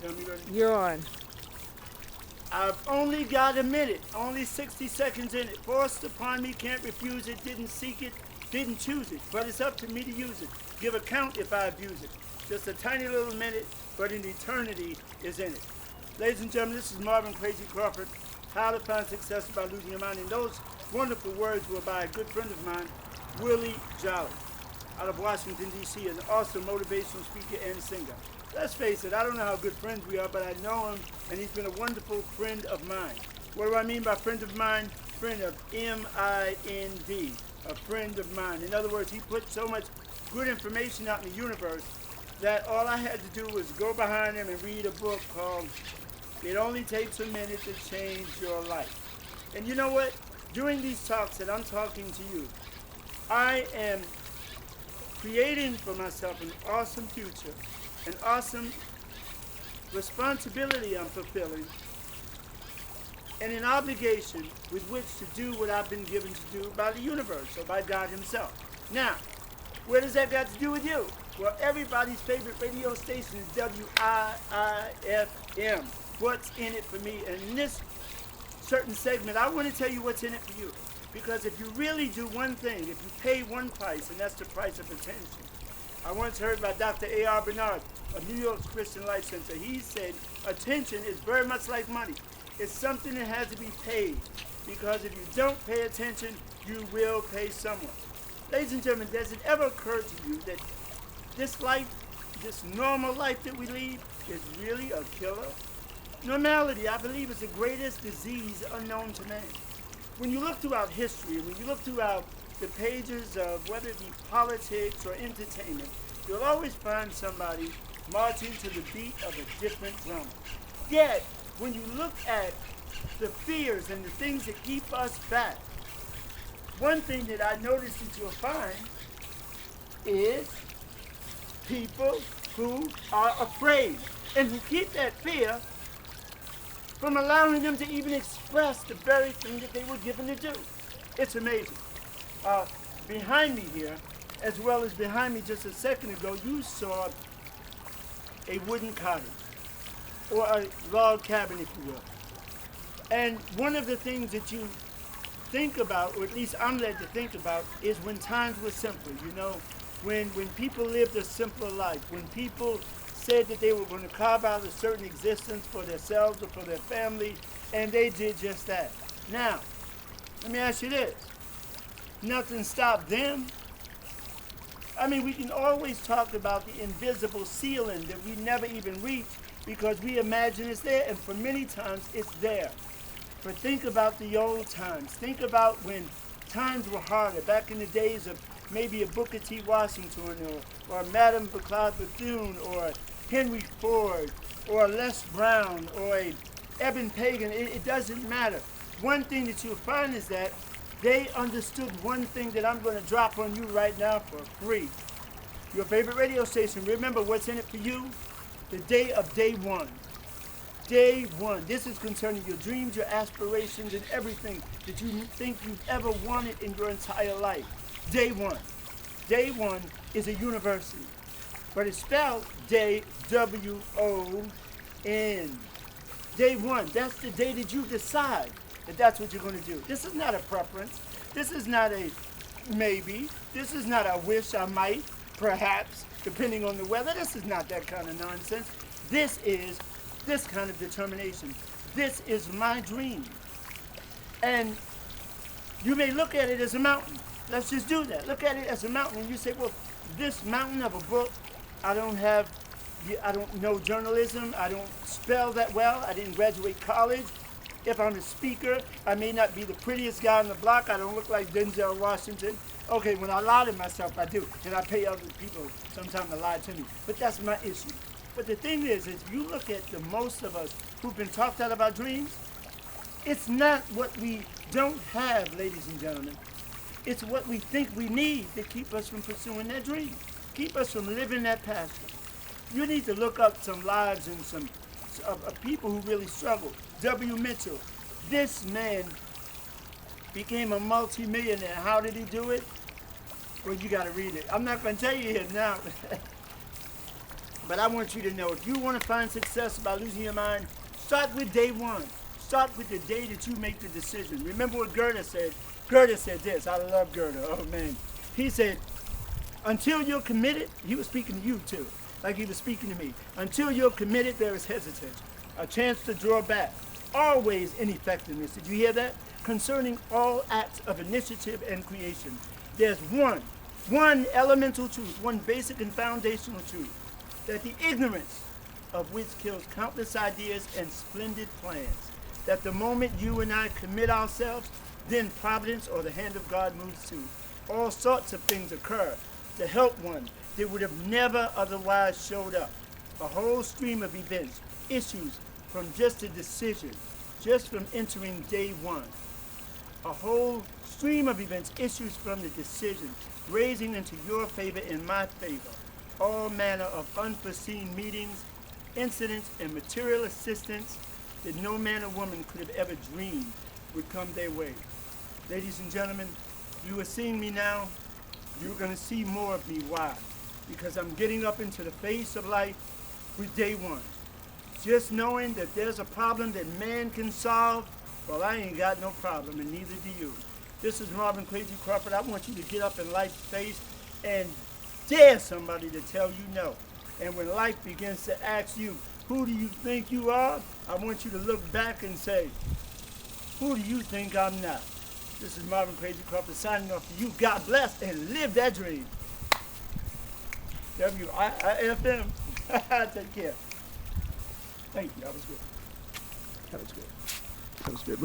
Tell me ready? You're on. I've only got a minute, only 60 seconds in it. Forced upon me, can't refuse it, didn't seek it, didn't choose it, but it's up to me to use it. Give account if I abuse it. Just a tiny little minute, but an eternity is in it. Ladies and gentlemen, this is Marvin, Krazy, Crawford. How to find success by losing your mind. And those wonderful words were by a good friend of mine, Willie Jolly, out of Washington, D.C., an awesome motivational speaker and singer. Let's face it, I don't know how good friends we are, but I know him, and he's been a wonderful friend of mine. What do I mean by friend of mine? Friend of M-I-N-D, a friend of mine. In other words, he put so much good information out in the universe that all I had to do was go behind him and read a book called It Only Takes a Minute to Change Your Life. And you know what? During these talks that I'm talking to you, I am creating for myself an awesome future, an awesome responsibility I'm fulfilling, and an obligation with which to do what I've been given to do by the universe or by God himself. Now, where does that got to do with you? Well, everybody's favorite radio station is WIIFM. What's in it for me? And in this certain segment, I want to tell you what's in it for you. Because if you really do one thing, if you pay one price, and that's the price of attention. I once heard by Dr. A.R. Bernard of New York's Christian Life Center. He said, attention is very much like money. It's something that has to be paid. Because if you don't pay attention, you will pay someone. Ladies and gentlemen, does it ever occur to you that this life, this normal life that we lead, is really a killer? Normality, I believe, is the greatest disease unknown to man. When you look throughout history, when you look throughout the pages of whether it be politics or entertainment, you'll always find somebody marching to the beat of a different drum. Yet, when you look at the fears and the things that keep us back, one thing that I noticed that you'll find is people who are afraid and who keep that fear from allowing them to even express the very thing that they were given to do. It's amazing. Behind me here, as well as behind me just a second ago, you saw a wooden cottage, or a log cabin, if you will. And one of the things that you think about, or at least I'm led to think about, is when times were simpler, you know, when people lived a simpler life, when people said that they were going to carve out a certain existence for themselves or for their family, and they did just that. Now, let me ask you this. Nothing stopped them. I mean, we can always talk about the invisible ceiling that we never even reach because we imagine it's there, and for many times it's there. But think about the old times. Think about when times were harder, back in the days of maybe a Booker T. Washington or Madame Claude Bethune or Henry Ford or Les Brown or a Eben Pagan. It doesn't matter. One thing that you'll find is that they understood one thing that I'm going to drop on you right now for free. Your favorite radio station. Remember what's in it for you? The day of day one. Day one. This is concerning your dreams, your aspirations, and everything that you think you've ever wanted in your entire life. Day one. Day one is a university. But it's spelled day, W-O-N. Day one. That's the day that you decide that that's what you're going to do. This is not a preference. This is not a maybe. This is not a wish I might, perhaps, depending on the weather. This is not that kind of nonsense. This is this kind of determination. This is my dream. And you may look at it as a mountain. Let's just do that. Look at it as a mountain and you say, well, this mountain of a book, I don't know journalism. I don't spell that well. I didn't graduate college. If I'm a speaker, I may not be the prettiest guy on the block. I don't look like Denzel Washington. Okay, when I lie to myself, I do. And I pay other people sometimes to lie to me. But that's my issue. But the thing is you look at the most of us who've been talked out of our dreams, it's not what we don't have, ladies and gentlemen. It's what we think we need to keep us from pursuing that dream, keep us from living that passion. You need to look up some lives and some of people who really struggle. W. Mitchell, this man became a multi-millionaire. How did he do it? Well, you got to read it. I'm not going to tell you here now. But I want you to know, if you want to find success by losing your mind, start with day one. Start with the day that you make the decision. Remember what Goethe said? Goethe said this. I love Goethe. Oh, man. He said, until you're committed, he was speaking to you too, like he was speaking to me. Until you're committed, there is hesitance, a chance to draw back, always ineffectiveness. Did you hear that? Concerning all acts of initiative and creation, there's one elemental truth, one basic and foundational truth, that the ignorance of which kills countless ideas and splendid plans. That the moment you and I commit ourselves, then providence or the hand of God moves too. All sorts of things occur to help one that would have never otherwise showed up. A whole stream of events issues from just a decision, just from entering day one. A whole stream of events issues from the decision, raising into your favor and my favor all manner of unforeseen meetings, incidents, and material assistance that no man or woman could have ever dreamed would come their way. Ladies and gentlemen, you are seeing me now. You're going to see more of me. Why? Because I'm getting up into the face of life with day one. Just knowing that there's a problem that man can solve, well, I ain't got no problem, and neither do you. This is Marvin Krazy Crawford. I want you to get up in life's face and dare somebody to tell you no. And when life begins to ask you, who do you think you are? I want you to look back and say, who do you think I'm not? This is Marvin Krazy Crawford signing off to you. God bless and live that dream. WIFM. Take care. Thank you. That was good. That was good. That was good.